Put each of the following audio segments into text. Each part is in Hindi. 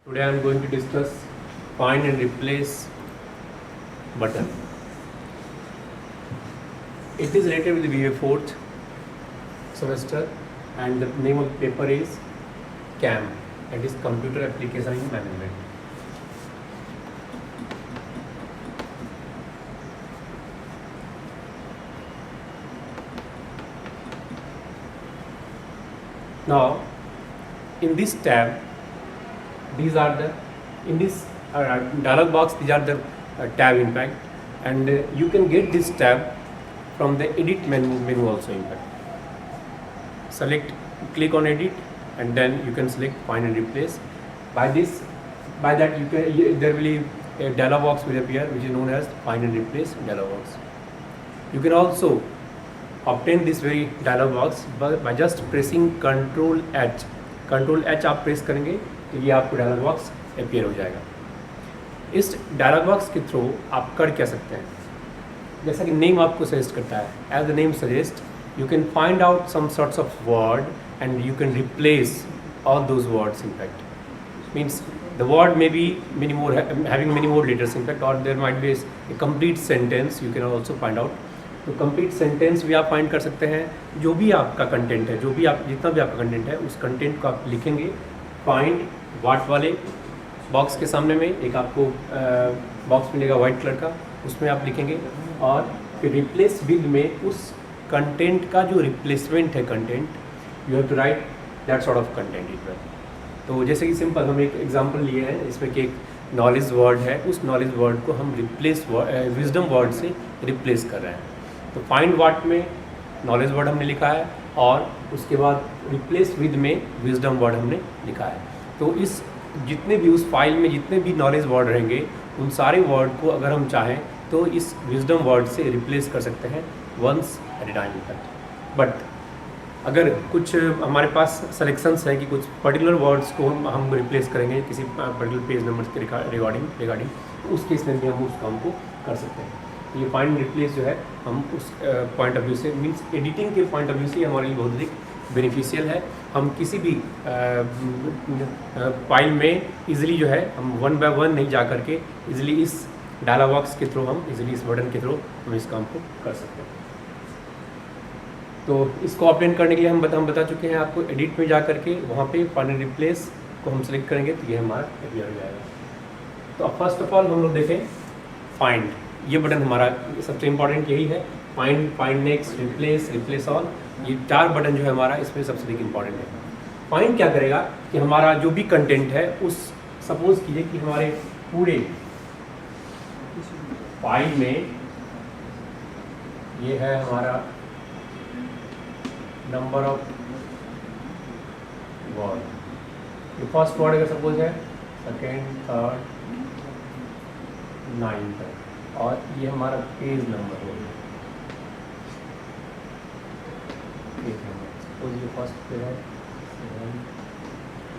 Today I am going to discuss find and replace button. It is related with the BA 4th semester and the name of the paper is CAM, that is Computer Application Management. Now in this tab, these are the in this dialog box, these are the tab in fact, and you can get this tab from the edit menu also in fact. Click on edit and then you can select find and replace. By that you can, there will be a dialog box will appear which is known as find and replace dialog box. You can also obtain this very dialog box by just pressing Ctrl H आप प्रेस करेंगे तो ये आपको डायलॉग बॉक्स अपीयर हो जाएगा। इस डायलॉग बॉक्स के थ्रू आप कर क्या सकते हैं, जैसा कि नेम आपको सजेस्ट करता है, as the name suggest you can find out some sorts of word and you can replace all those words in fact. Means the word may be having many more letters in fact, or there might be a complete sentence you can also find out. तो कंप्लीट सेंटेंस भी आप फाइंड कर सकते हैं। जो भी आपका कंटेंट है, जितना भी आपका कंटेंट है, उस कंटेंट को आप लिखेंगे फाइंड वाट वाले बॉक्स के सामने में एक आपको बॉक्स मिलेगा वाइट कलर का, उसमें आप लिखेंगे और फिर रिप्लेस विद में उस कंटेंट का जो रिप्लेसमेंट है content, you have to write that sort of content it में। तो जैसे कि सिंपल हम एक एग्जांपल लिए हैं इसमें कि एक नॉलेज वर्ड है, उस नॉलेज वर्ड को हम विजडम वर्ड से रिप्लेस कर रहे हैं। तो फाइंड वाट में नॉलेज वर्ड हमने लिखा है और उसके बाद रिप्लेस विद में विजडम वर्ड हमने लिखा है। तो इस जितने भी उस फाइल में जितने भी नॉलेज वर्ड रहेंगे उन सारे वर्ड को अगर हम चाहें तो इस विजडम वर्ड से रिप्लेस कर सकते हैं वंस एट ए टाइम तक। बट अगर कुछ हमारे पास सेलेक्शंस है कि कुछ पर्टिकुलर वर्ड्स को हम रिप्लेस करेंगे किसी पर्टिकुलर पेज नंबर के रिगार्डिंग, तो उस केस में भी हम उस काम को कर सकते हैं। ये फाइंड रिप्लेस जो है हम उस पॉइंट ऑफ व्यू से, मीन्स एडिटिंग के पॉइंट ऑफ व्यू से हमारे लिए बहुत अधिक बेनिफिशियल है। हम किसी भी फाइल में इजीली जो है हम वन बाय वन नहीं जा करके इजीली इस डायलॉग बॉक्स के थ्रू हम इजीली इस बटन के थ्रू हम इस काम को कर सकते हैं। तो इसको ऑप्टेन करने के लिए हम बता चुके हैं आपको, एडिट में जा करके वहाँ पे फाइंड रिप्लेस को हम सेलेक्ट करेंगे तो ये हमारा अपीयर हो जाएगा। तो अब फर्स्ट ऑफ ऑल हम लोग देखें फाइंड, ये बटन हमारा सबसे इम्पॉर्टेंट यही है। फाइंड नेक्स्ट, रिप्लेस ऑल, ये 4 बटन जो है हमारा इसमें सबसे अधिक इम्पॉर्टेंट है। फाइंड क्या करेगा कि हमारा जो भी कंटेंट है उस, सपोज कीजिए कि हमारे पूरे फाइल में ये है हमारा नंबर ऑफ वर्ड, ये फर्स्ट वर्ड अगर सपोज है, सेकेंड, थर्ड, 9 तक, और ये हमारा पेज नंबर हो गया, पेज नंबर सपोज ये फर्स्ट पे है 7,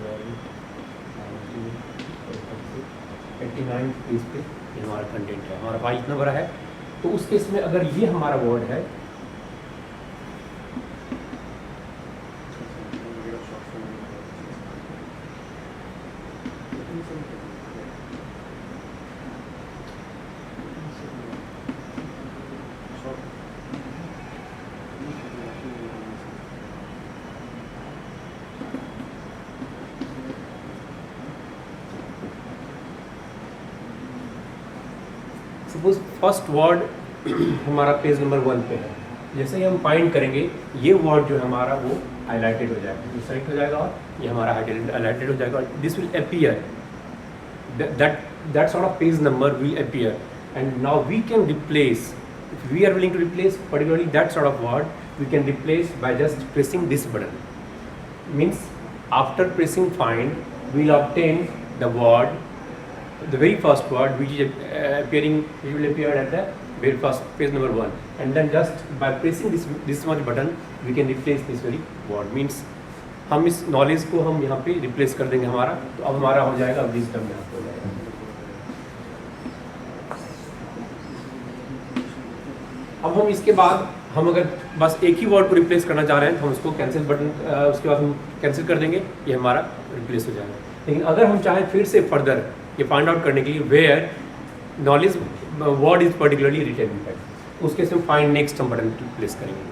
12, 89 पेज पे ये हमारा कंटेंट है, हमारा फाइल इतना बड़ा है। तो उस केस में अगर ये हमारा वर्ड है, सपोज फर्स्ट वर्ड हमारा पेज नंबर 1 पे है, जैसे ही हम फाइंड करेंगे ये वर्ड जो है हमारा वो हाईलाइटेड हो जाएगा, ये सेलेक्ट हो जाएगा और ये हमारा हाईलाइटेड हो जाएगा। This will appear, that sort of page number will appear, and now we can replace, if we are willing to replace particularly that sort of word, we can replace by just pressing this button. Means after pressing find we will obtain the word, the very first word which is which will appear at the very first page number 1, and then just by pressing this much button we can replace this very word. Means हम इस नॉलेज को हम यहाँ पे रिप्लेस कर देंगे हमारा, तो अब हमारा हो जाएगा विजडम यहाँ पे हो जाएगा। अब हम इसके बाद हम अगर बस एक ही वर्ड को रिप्लेस करना चाह रहे हैं तो हम उसको कैंसिल बटन उसके बाद हम कैंसिल कर देंगे, ये हमारा रिप्लेस हो जाएगा। लेकिन अगर हम चाहें फिर से फर्दर ये फाइंड आउट करने के लिए where knowledge word is particularly written impact, उसके इसमें फाइंड नेक्स्ट हम बटन प्लेस करेंगे।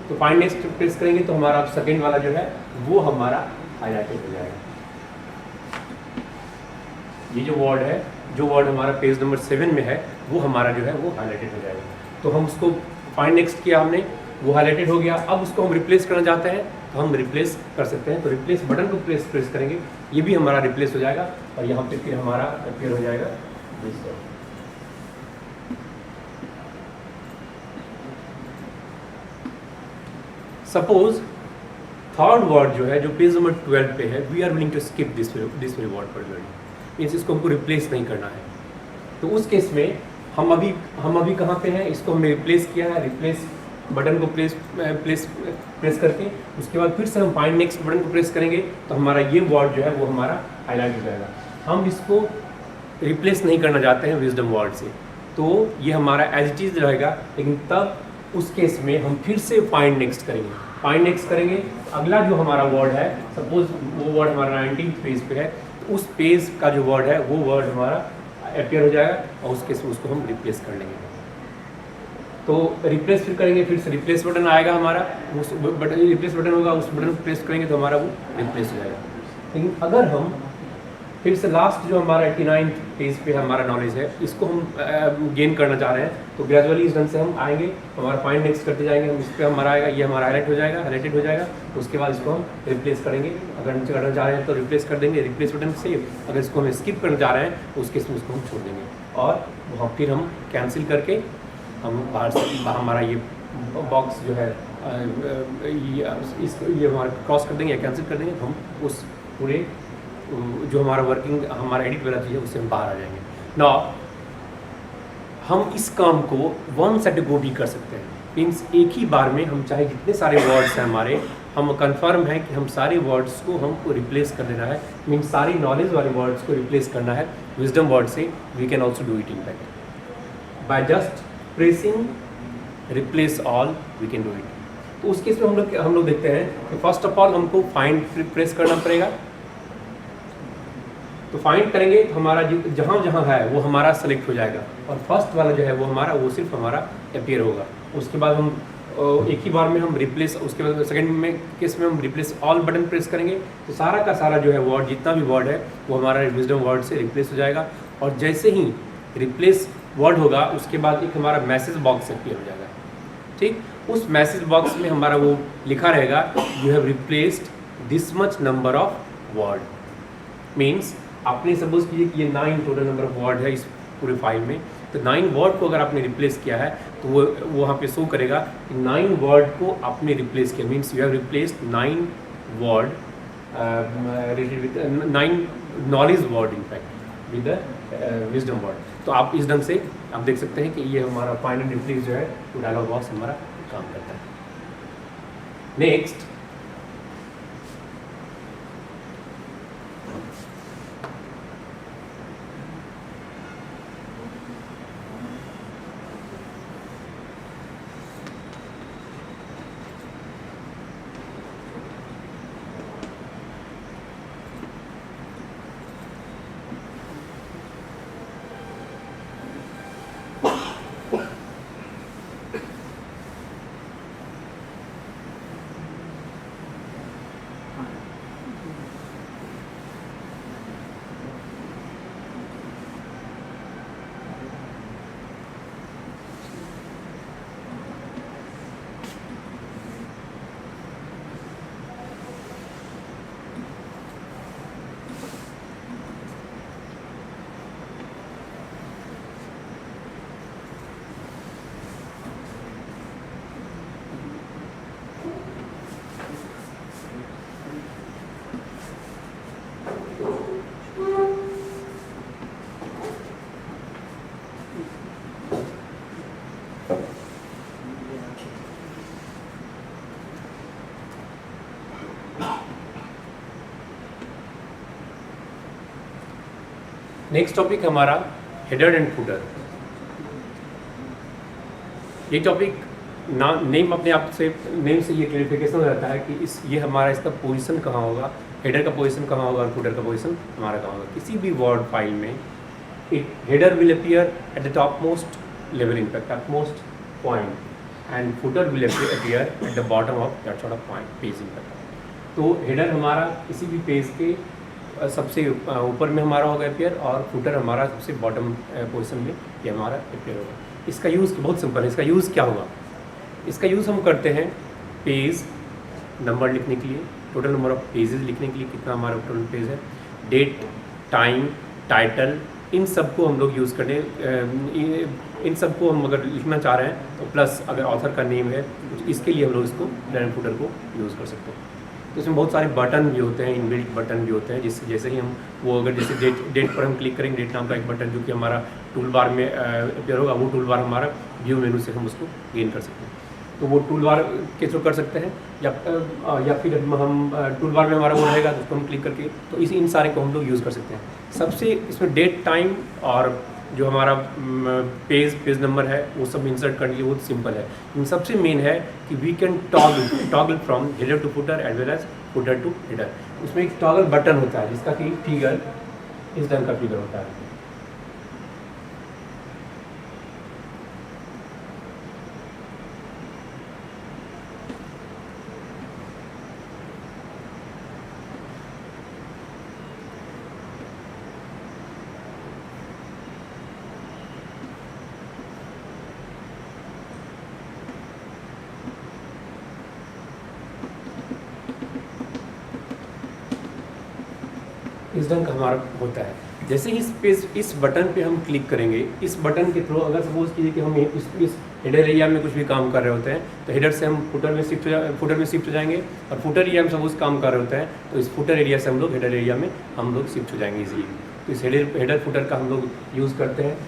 तो फाइंड नेक्स्ट प्रेस करेंगे तो हमारा सेकेंड वाला जो है वो हमारा हाईलाइटेड हो जाएगा। ये जो वर्ड है, जो वर्ड हमारा पेज नंबर 7 में है, वो हमारा जो है वो हाईलाइटेड हो जाएगा। तो हम उसको फाइंड नेक्स्ट किया हमने, वो हाईलाइटेड हो गया। अब उसको हम रिप्लेस करना चाहते हैं तो हम रिप्लेस कर सकते हैं। तो रिप्लेस बटन को प्रेस करेंगे, ये भी हमारा रिप्लेस हो जाएगा और यहाँ पे फिर हमारा अपीयर हो जाएगा this word. Suppose third word जो है जो पेज नंबर 12 पे है, we are willing to skip this word particularly, means इसको हमको रिप्लेस नहीं करना है। तो उस केस में हम अभी कहाँ पे हैं, इसको हमने रिप्लेस किया है। रिप्लेस बटन को प्रेस करके उसके बाद फिर से हम फाइंड नेक्स्ट बटन को प्रेस करेंगे तो हमारा ये वर्ड जो है वो हमारा हाईलाइट हो जाएगा। हम इसको रिप्लेस नहीं करना चाहते हैं विजडम वर्ड से, तो ये हमारा एज इट इज रहेगा। लेकिन तब उस केस में हम फिर से फाइंड नेक्स्ट करेंगे। अगला जो हमारा वर्ड है, सपोज वो वर्ड हमारा 19th पेज पे है, तो उस पेज का जो वर्ड है वो वर्ड हमारा अपीयर हो जाएगा और उस केस में उसको हम रिप्लेस कर लेंगे। तो रिप्लेस फिर करेंगे, फिर से रिप्लेस बटन आएगा हमारा, उस बटन रिप्लेस बटन होगा, उस बटन को प्रेस करेंगे तो हमारा वो रिप्लेस हो जाएगा। लेकिन अगर हम फिर से लास्ट जो हमारा 89th पेज पे हमारा नॉलेज है, इसको हम गेन करना चाह रहे हैं, तो ग्रेजुअली इस ढंग से हम आएंगे, हमारा फाइंड नेक्स्ट करते जाएंगे, हम इस पर हमारा आएगा, ये हमारा हाईलाइटेड हो जाएगा। तो उसके बाद इसको हम रिप्लेस करेंगे। अगर नीचे करना चाह रहे हैं तो रिप्लेस कर देंगे, रिप्लेस बटन से। अगर इसको हम स्किप करना चाह रहे हैं तो उसके उसको हम छोड़ देंगे और वहाँ फिर हम कैंसिल करके हम बाहर से हमारा ये बॉक्स जो है ये हमारा क्रॉस कर देंगे या कैंसिल कर देंगे। हम उस पूरे जो हमारा वर्किंग हमारा एडिट वाला चीज़ है उससे हम बाहर आ जाएंगे। नाउ हम इस काम को वन सेट गो भी कर सकते हैं, मीन्स एक ही बार में हम चाहे जितने सारे वर्ड्स हैं हमारे, हम कंफर्म है कि हम सारे वर्ड्स को हमको रिप्लेस कर देना है, मीन्स सारी नॉलेज वाले वर्ड्स को रिप्लेस करना है विजडम वर्ड से। We can also do it in fact by just pressing replace all, we can do it. तो उस केस में हम लोग देखते हैं कि फर्स्ट ऑफ ऑल हमको फाइंड प्रेस करना पड़ेगा। तो फाइंड करेंगे तो हमारा जहाँ जहाँ है वो हमारा सेलेक्ट हो जाएगा और फर्स्ट वाला जो है वो सिर्फ हमारा अपीयर होगा। उसके बाद हम एक ही बार में हम रिप्लेस, उसके बाद सेकंड में केस में हम रिप्लेस ऑल बटन प्रेस करेंगे तो सारा का सारा जो है वर्ड, जितना भी वर्ड है वो हमारा विजडम वर्ड से रिप्लेस हो जाएगा। और जैसे ही रिप्लेस वर्ड होगा उसके बाद एक हमारा मैसेज बॉक्स अपीयर हो जाएगा। ठीक, उस मैसेज बॉक्स में हमारा वो लिखा रहेगा you have replaced this much number of word, means आपने सपोज कीजिए कि ये 9 टोटल नंबर ऑफ वर्ड है इस पूरे फाइल में, तो 9 वर्ड को अगर आपने रिप्लेस किया है तो वो वहाँ पे शो करेगा कि 9 वर्ड को आपने रिप्लेस किया, means you have replaced 9 word related with 9 knowledge word in fact with the wisdom word. तो आप इस ढंग से आप देख सकते हैं कि ये हमारा फाइंड एंड रिप्लेस जो है वो डायलॉग बॉक्स हमारा काम करता है। नेक्स्ट नेक्स्ट टॉपिक हमारा हेडर एंड फुटर। ये टॉपिक नेम अपने आप से नेम से ये क्लैरिफिकेशन हो जाता है कि ये हमारा इसका पोजीशन कहाँ होगा हेडर का पोजीशन कहाँ होगा और फुटर का पोजीशन हमारा कहाँ होगा। किसी भी वर्ड फाइल में it header will appear at the top most level in fact top most point and footer will appear at the bottom of that sort of point page in fact. तो हेडर हमारा किसी भी पेज के सबसे ऊपर में हमारा होगा अपीयर और फुटर हमारा सबसे बॉटम पोजीशन में ये हमारा अपीयर होगा। इसका यूज़ बहुत सिंपल है। इसका यूज़ क्या होगा? इसका यूज़ हम करते हैं पेज नंबर लिखने के लिए, टोटल नंबर ऑफ पेजेस लिखने के लिए, कितना हमारा टोटल पेज है, डेट, टाइम, टाइटल, इन सब को हम लोग यूज़ करने इन सब को हम अगर लिखना चाह रहे हैं तो प्लस अगर ऑथर का नेम है इसके लिए हम लोग इसको हेडर फुटर को यूज़ कर सकते हैं। तो इसमें बहुत सारे बटन भी होते हैं, इनबिल्ट बटन भी होते हैं, जिससे जैसे ही हम वो अगर जैसे डेट पर हम क्लिक करेंगे, डेट नाम का एक बटन जो कि हमारा टूल बार में अपीयर होगा, वो टूल बार हमारा व्यू मेनू से हम उसको गेन कर सकते हैं। तो वो टूल बार के थ्रू कर सकते हैं या फिर हम टूल बार में हमारा वो रहेगा तो उसको हम क्लिक करके तो इन सारे को हम लोग यूज़ कर सकते हैं। सबसे इसमें डेट, टाइम और जो हमारा पेज नंबर है वो सब इंसर्ट करने के लिए बहुत सिंपल है। इन सबसे मेन है कि we can toggle from header to footer as well as footer to header. उसमें एक टॉगल बटन होता है जिसका कि फिगर इस ढंग का फिगर होता है। इस ढंग का हमारा होता है। जैसे ही इस बटन पे हम क्लिक करेंगे, इस बटन के थ्रू अगर सपोज कीजिए कि हम इस हेडर एरिया में कुछ भी काम कर रहे होते हैं तो हेडर से हम फुटर में शिफ्ट हो जाएंगे और फुटर एरिया में सपोज काम कर रहे होते हैं तो इस फुटर एरिया से हम लोग हेडर एरिया में हम लोग शिफ्ट हो जाएंगे इजीली। तो इस हेडर फुटर का हम लोग यूज़ करते हैं।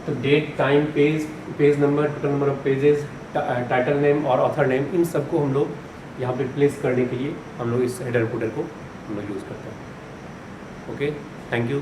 तो date, time, page number, total number of pages, title name और ऑथर नेम, इन सबको हम लोग यहाँ पे प्लेस करने के लिए हम लोग इस हेडर फुटर को हम लोग यूज़ करते हैं। Okay, thank you.